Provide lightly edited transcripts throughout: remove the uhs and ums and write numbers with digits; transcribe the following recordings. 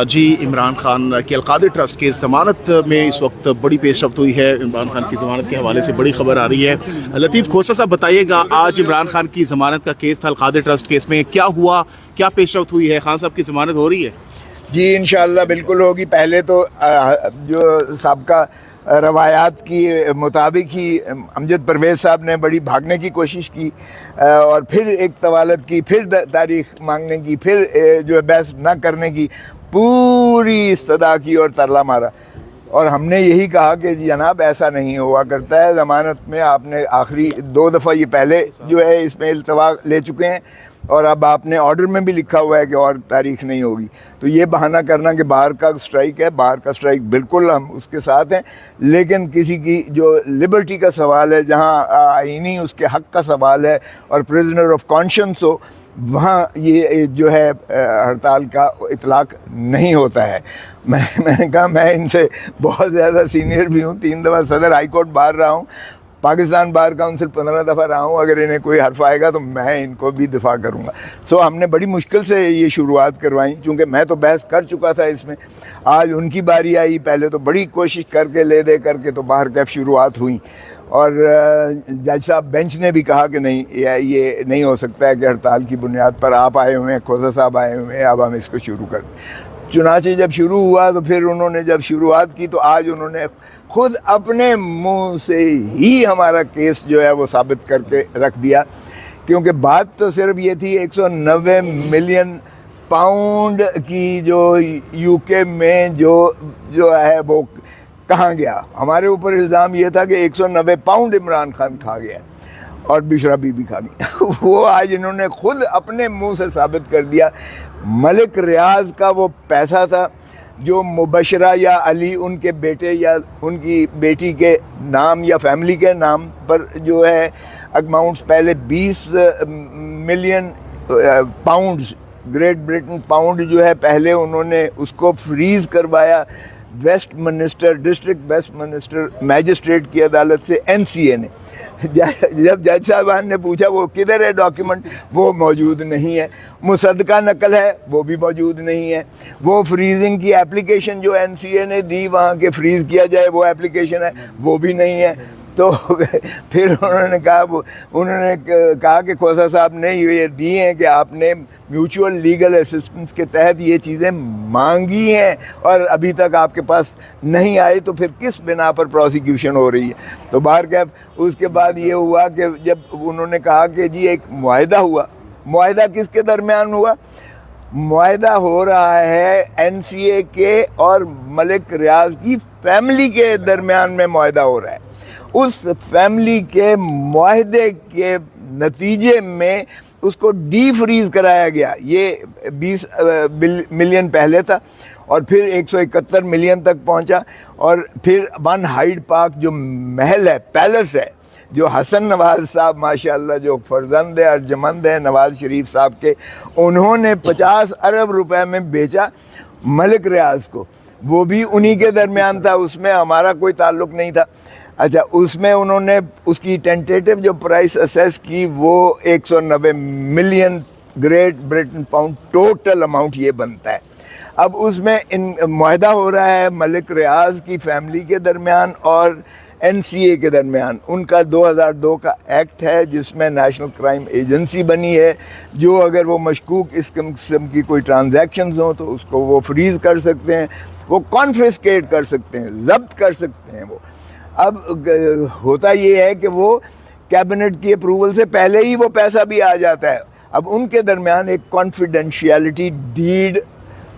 جی عمران خان کی القادر ٹرسٹ کے ضمانت میں اس وقت بڑی پیش رفت ہوئی ہے. عمران خان کی ضمانت کے حوالے سے بڑی خبر آ رہی ہے. لطیف کھوسہ صاحب بتائیے گا, آج عمران خان کی ضمانت کا کیس تھا, القادر ٹرسٹ کیس میں کیا ہوا, کیا پیش رفت ہوئی ہے؟ خان صاحب کی ضمانت ہو رہی ہے؟ جی انشاءاللہ بالکل ہوگی. پہلے تو جو سابقہ روایات کی مطابق ہی امجد پرویز صاحب نے بڑی بھاگنے کی کوشش کی اور پھر ایک طوالت کی, پھر تاریخ مانگنے کی, پھر جو ہے بحث نہ کرنے کی پوری استدعا کی اور ترلا مارا. اور ہم نے یہی کہا کہ جناب ایسا نہیں ہوا کرتا ہے. ضمانت میں آپ نے آخری 2 دفعہ یہ پہلے جو ہے اس میں التوا لے چکے ہیں اور اب آپ نے آرڈر میں بھی لکھا ہوا ہے کہ اور تاریخ نہیں ہوگی. تو یہ بہانہ کرنا کہ باہر کا اسٹرائک ہے, باہر کا اسٹرائک بالکل ہم اس کے ساتھ ہیں, لیکن کسی کی جو لبرٹی کا سوال ہے, جہاں آئینی اس کے حق کا سوال ہے اور پریزنر آف کانشنس ہو, وہاں یہ جو ہے ہڑتال کا اطلاق نہیں ہوتا ہے. میں نے کہا میں ان سے بہت زیادہ سینئر بھی ہوں, 3 دفعہ صدر ہائی کورٹ باہر رہا ہوں, پاکستان بار کونسل 15 دفعہ رہا ہوں. اگر انہیں کوئی حرف آئے گا تو میں ان کو بھی دفاع کروں گا. سو ہم نے بڑی مشکل سے یہ شروعات کروائی, چونکہ میں تو بحث کر چکا تھا اس میں. آج ان کی باری آئی. پہلے تو بڑی کوشش کر کے لے دے کر کے تو باہر کیف شروعات ہوئیں اور جج صاحب بینچ نے بھی کہا کہ نہیں, یہ نہیں ہو سکتا ہے کہ ہڑتال کی بنیاد پر آپ آئے ہوئے ہیں, کھوسہ صاحب آئے ہوئے ہیں, اب ہم اس کو شروع کر دیں. چنانچہ جب شروع ہوا تو پھر انہوں نے جب شروعات کی تو آج انہوں نے خود اپنے منہ سے ہی ہمارا کیس جو ہے وہ ثابت کر کے رکھ دیا. کیونکہ بات تو صرف یہ تھی 190 ملین پاؤنڈ کی جو یو کے میں جو ہے وہ کہاں گیا. ہمارے اوپر الزام یہ تھا کہ 190 پاؤنڈ عمران خان کھا گیا اور بشرا بی بی کھا گئی. وہ آج انہوں نے خود اپنے منہ سے ثابت کر دیا. ملک ریاض کا وہ پیسہ تھا جو مبشرہ یا علی ان کے بیٹے یا ان کی بیٹی کے نام یا فیملی کے نام پر جو ہے اماؤنٹس پہلے 20 million pounds Great Britain pound جو ہے پہلے انہوں نے اس کو فریز کروایا Westminster district Westminster magistrate کی عدالت سے NCA نے. جب جج صاحبان نے پوچھا وہ کدھر ہے ڈاکیومنٹ, وہ موجود نہیں ہے. مصدقہ نقل ہے وہ بھی موجود نہیں ہے. وہ فریزنگ کی اپلیکیشن جو NCA نے دی وہاں کے فریز کیا جائے وہ اپلیکیشن ہے وہ بھی نہیں ہے. تو پھر انہوں نے کہا کہ کھوسہ صاحب نے یہ دی ہیں کہ آپ نے میوچول لیگل اسسٹنس کے تحت یہ چیزیں مانگی ہیں اور ابھی تک آپ کے پاس نہیں آئی, تو پھر کس بنا پر پروسیکیوشن ہو رہی ہے. تو باہر کیف اس کے بعد یہ ہوا کہ جب انہوں نے کہا کہ جی ایک معاہدہ ہوا. معاہدہ کس کے درمیان ہوا؟ معاہدہ ہو رہا ہے NCA کے اور ملک ریاض کی فیملی کے درمیان میں معاہدہ ہو رہا ہے. اس فیملی کے معاہدے کے نتیجے میں اس کو ڈی فریز کرایا گیا. یہ 20 ملین پہلے تھا اور پھر 171 ملین تک پہنچا, اور پھر ون ہائیڈ پارک جو محل ہے, پیلس ہے, جو حسن نواز صاحب ماشاءاللہ جو فرزند ہے ارجمند ہے نواز شریف صاحب کے, انہوں نے 50 ارب روپے میں بیچا ملک ریاض کو. وہ بھی انہی کے درمیان تھا, اس میں ہمارا کوئی تعلق نہیں تھا. اچھا, اس میں انہوں نے اس کی ٹینٹیٹو جو پرائس اسیس کی وہ 190 million Great Britain pound total amount یہ بنتا ہے. اب اس میں معاہدہ ہو رہا ہے ملک ریاض کی فیملی کے درمیان اور NCA کے درمیان. ان کا 2002 کا ایکٹ ہے جس میں نیشنل کرائم ایجنسی بنی ہے, جو اگر وہ مشکوک اس قسم کی کوئی ٹرانزیکشنز ہوں تو اس کو وہ فریز کر سکتے ہیں, وہ کانفسکیٹ کر سکتے ہیں, ضبط کر سکتے ہیں. وہ اب ہوتا یہ ہے کہ وہ کیبنٹ کی اپروول سے پہلے ہی وہ پیسہ بھی آ جاتا ہے. اب ان کے درمیان ایک کانفیڈینشیلٹی ڈیڈ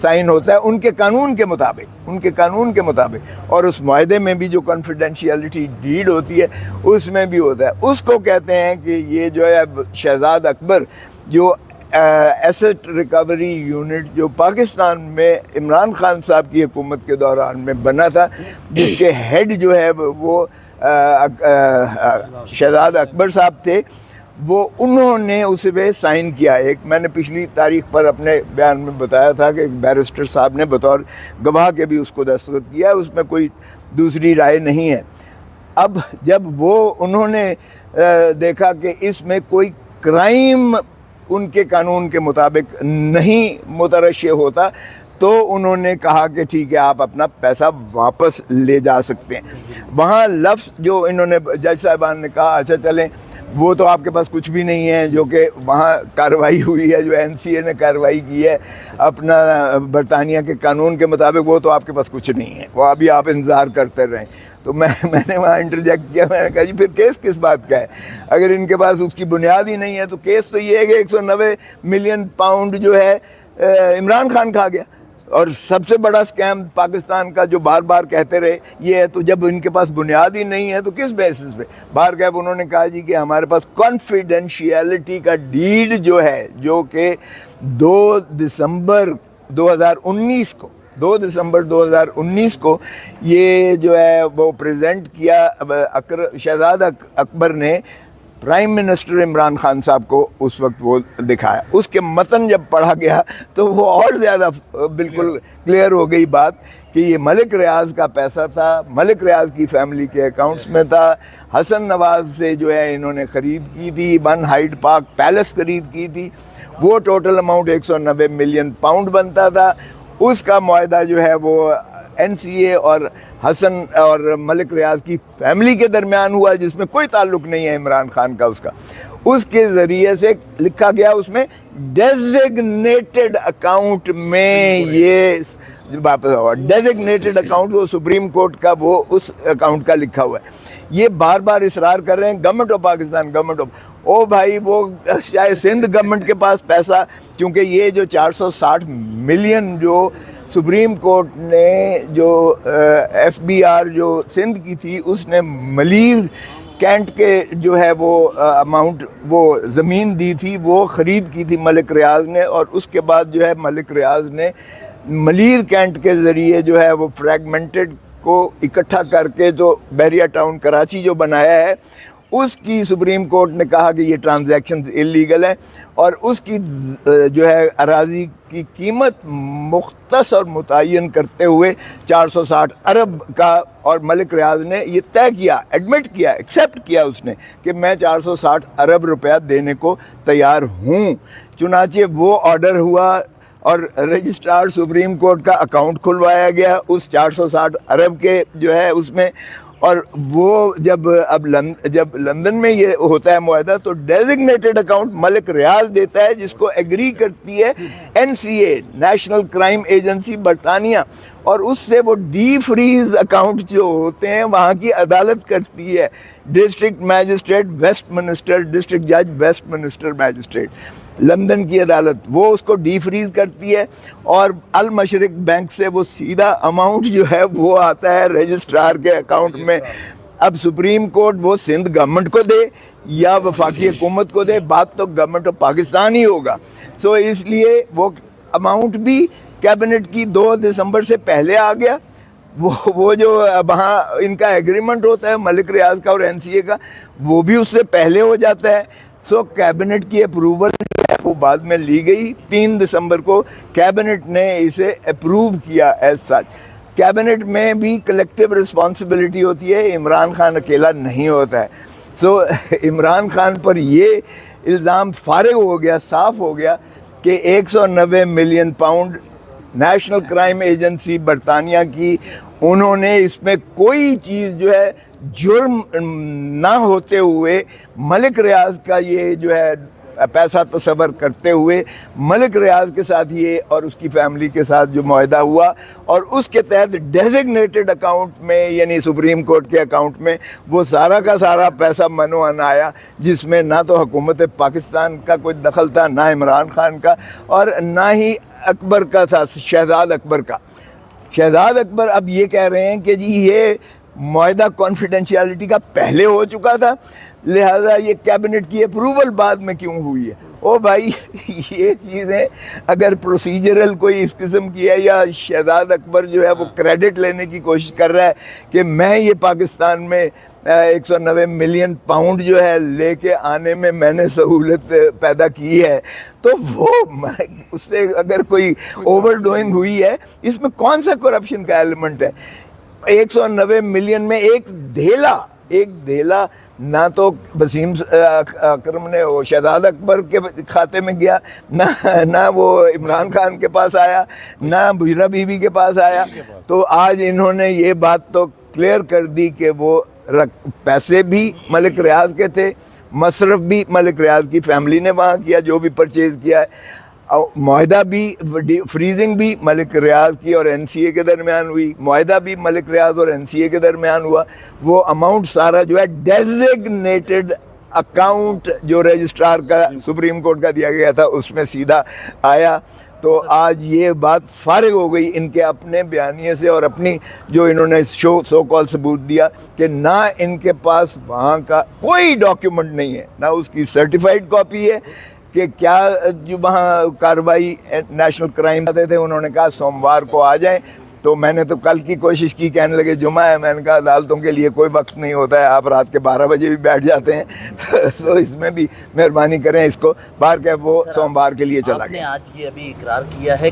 سائن ہوتا ہے ان کے قانون کے مطابق, اور اس معاہدے میں بھی جو کانفیڈینشیلٹی ڈیڈ ہوتی ہے اس میں بھی ہوتا ہے. اس کو کہتے ہیں کہ یہ جو ہے شہزاد اکبر جو ایسٹ ریکوری یونٹ جو پاکستان میں عمران خان صاحب کی حکومت کے دوران میں بنا تھا, جس کے ہیڈ جو ہے وہ شہزاد اکبر صاحب تھے, وہ انہوں نے اس پہ سائن کیا. ایک میں نے پچھلی تاریخ پر اپنے بیان میں بتایا تھا کہ ایک بیرسٹر صاحب نے بطور گواہ کے بھی اس کو دستخط کیا, اس میں کوئی دوسری رائے نہیں ہے. اب جب وہ انہوں نے دیکھا کہ اس میں کوئی کرائم ان کے قانون کے مطابق نہیں مترشح ہوتا, تو انہوں نے کہا کہ ٹھیک ہے آپ اپنا پیسہ واپس لے جا سکتے ہیں. وہاں لفظ جو انہوں نے جج صاحبان نے کہا اچھا چلیں وہ تو آپ کے پاس کچھ بھی نہیں ہے, جو کہ وہاں کارروائی ہوئی ہے, جو NCA نے کارروائی کی ہے اپنا برطانیہ کے قانون کے مطابق, وہ تو آپ کے پاس کچھ نہیں ہے, وہ ابھی آپ انتظار کرتے رہیں. تو میں نے وہاں انٹرجیکٹ کیا, میں نے کہا جی پھر کیس کس بات کا ہے؟ اگر ان کے پاس اس کی بنیاد ہی نہیں ہے تو کیس تو یہ ہے کہ 190 ملین پاؤنڈ جو ہے عمران خان کھا گیا. اور سب سے بڑا اسکیم پاکستان کا جو بار بار کہتے رہے یہ ہے, تو جب ان کے پاس بنیاد ہی نہیں ہے تو کس بیسس پہ؟ بار کیب انہوں نے کہا جی کہ ہمارے پاس کانفیڈینشیلٹی کا ڈیڈ جو ہے, جو کہ 2 دسمبر 2019 کو یہ جو ہے وہ پریزنٹ کیا شہزاد اکبر نے پرائم منسٹر عمران خان صاحب کو, اس وقت وہ دکھایا. اس کے متن جب پڑھا گیا تو وہ اور زیادہ بالکل کلیئر ہو گئی بات کہ یہ ملک ریاض کا پیسہ تھا, ملک ریاض کی فیملی کے اکاؤنٹس میں تھا. حسن نواز سے جو ہے انہوں نے خرید کی تھی, 1 ہائیڈ پارک پیلس خرید کی تھی, وہ ٹوٹل اماؤنٹ 190 ملین پاؤنڈ بنتا تھا. اس کا معاہدہ جو ہے وہ NCA اور حسن اور ملک ریاض کی فیملی کے درمیان ہوا, جس میں کوئی تعلق نہیں ہے عمران خان کا. اس کے ذریعے سے لکھا گیا اس میں ڈیزگنیٹڈ اکاؤنٹ میں یہ واپس ہوا. ڈیزگنیٹڈ اکاؤنٹ وہ سپریم کورٹ کا وہ اس اکاؤنٹ کا لکھا ہوا ہے. یہ بار بار اصرار کر رہے ہیں گورنمنٹ آف پاکستان, او بھائی وہ چاہے سندھ گورنمنٹ کے پاس پیسہ, کیونکہ یہ جو 460 ملین جو سپریم کورٹ نے جو FBR جو سندھ کی تھی, اس نے ملیر کینٹ کے جو ہے وہ اماؤنٹ وہ زمین دی تھی, وہ خرید کی تھی ملک ریاض نے. اور اس کے بعد جو ہے ملک ریاض نے ملیر کینٹ کے ذریعے جو ہے وہ فریگمنٹڈ کو اکٹھا کر کے جو بحریہ ٹاؤن کراچی جو بنایا ہے, اس کی سپریم کورٹ نے کہا کہ یہ ٹرانزیکشن اللیگل ہے, اور اس کی جو ہے اراضی کی قیمت مختص اور متعین کرتے ہوئے 460 ارب کا, اور ملک ریاض نے یہ طے کیا, ایڈمٹ کیا, ایکسیپٹ کیا اس نے کہ میں 460 ارب روپیہ دینے کو تیار ہوں. چنانچہ وہ آرڈر ہوا اور رجسٹرار سپریم کورٹ کا اکاؤنٹ کھلوایا گیا اس 460 ارب کے جو ہے اس میں. اور وہ جب لندن میں یہ ہوتا ہے معاہدہ, تو ڈیزگنیٹڈ اکاؤنٹ ملک ریاض دیتا ہے, جس کو ایگری کرتی ہے NCA نیشنل کرائم ایجنسی برطانیہ, اور اس سے وہ ڈی فریز اکاؤنٹ جو ہوتے ہیں وہاں کی عدالت کرتی ہے, district magistrate Westminster, district جج ویسٹ منسٹر میجسٹریٹ, لندن کی عدالت, وہ اس کو ڈی فریز کرتی ہے. اور المشرق بینک سے وہ سیدھا اماؤنٹ جو ہے وہ آتا ہے رجسٹرار کے اکاؤنٹ میں. اب سپریم کورٹ وہ سندھ گورنمنٹ کو دے یا وفاقی حکومت کو دے, بات تو گورنمنٹ آف پاکستان ہی ہوگا. سو اس لیے وہ اماؤنٹ بھی کیبنٹ کی 2 دسمبر سے پہلے آ گیا. وہ جو وہاں ان کا ایگریمنٹ ہوتا ہے ملک ریاض کا اور NCA کا, وہ بھی اس سے پہلے ہو جاتا ہے. سو کیبنٹ کی اپروول وہ بعد میں لی گئی. 3 دسمبر کو کیبنٹ نے اسے اپروو کیا ایز سچ. کیبنٹ میں بھی کلیکٹیو رسپانسبلٹی ہوتی ہے, عمران خان اکیلا نہیں ہوتا ہے. سو عمران خان پر یہ الزام فارغ ہو گیا, صاف ہو گیا کہ 190 million pound national crime agency برطانیہ کی, انہوں نے اس میں کوئی چیز جو ہے جرم نہ ہوتے ہوئے ملک ریاض کا یہ جو ہے پیسہ تصور کرتے ہوئے ملک ریاض کے ساتھ یہ اور اس کی فیملی کے ساتھ جو معاہدہ ہوا, اور اس کے تحت ڈیزگنیٹڈ اکاؤنٹ میں یعنی سپریم کورٹ کے اکاؤنٹ میں وہ سارا کا سارا پیسہ منوان آیا, جس میں نہ تو حکومت پاکستان کا کوئی دخل تھا, نہ عمران خان کا, اور نہ ہی اکبر کا تھا, شہزاد اکبر کا. شہزاد اکبر اب یہ کہہ رہے ہیں کہ جی یہ معاہدہ کانفیڈینشیلٹی کا پہلے ہو چکا تھا, لہذا یہ کیبنٹ کی اپروول بعد میں کیوں ہوئی ہے. او بھائی یہ چیزیں اگر پروسیجرل کوئی اس قسم کی ہے, یا شہزاد اکبر جو ہے وہ کریڈٹ لینے کی کوشش کر رہا ہے کہ میں یہ پاکستان میں 190 ملین پاؤنڈ جو ہے لے کے آنے میں میں نے سہولت پیدا کی ہے, تو وہ اس سے اگر کوئی اوور ڈوئنگ ہوئی ہے, اس میں کون سا کرپشن کا ایلیمنٹ ہے. 190 ملین میں ایک دھیلا نہ تو وسیم اکرم نے وہ شہزاد اکبر کے کھاتے میں گیا، نہ وہ عمران خان کے پاس آیا، نہ بشرا بی بی کے پاس آیا. تو آج انہوں نے یہ بات تو کلیئر کر دی کہ وہ پیسے بھی ملک ریاض کے تھے، مصرف بھی ملک ریاض کی فیملی نے وہاں کیا جو بھی پرچیز کیا ہے، معاہدہ بھی فریزنگ بھی ملک ریاض کی اور این سی اے کے درمیان ہوئی، معاہدہ بھی ملک ریاض اور این سی اے کے درمیان ہوا. وہ اماؤنٹ سارا جو ہے ڈیزگنیٹڈ اکاؤنٹ جو رجسٹرار کا سپریم کورٹ کا دیا گیا تھا اس میں سیدھا آیا. تو آج یہ بات فارغ ہو گئی ان کے اپنے بیانیے سے اور اپنی جو انہوں نے سو کال ثبوت دیا کہ نہ ان کے پاس وہاں کا کوئی ڈاکیومنٹ نہیں ہے، نہ اس کی سرٹیفائیڈ کاپی ہے کہ کیا جو وہاں کارروائی نیشنل کرائم آتے تھے. انہوں نے کہا سوموار کو آ جائیں، تو میں نے تو کل کی کوشش کی، کہنے لگے جمعہ ہے. میں نے کہا عدالتوں کے لیے کوئی وقت نہیں ہوتا ہے، آپ رات کے 12 بجے بھی بیٹھ جاتے ہیں، تو اس میں بھی مہربانی کریں اس کو. باہر کہ وہ سوموار کے لیے چلا آپ نے گیا. آج یہ ابھی اقرار کیا ہے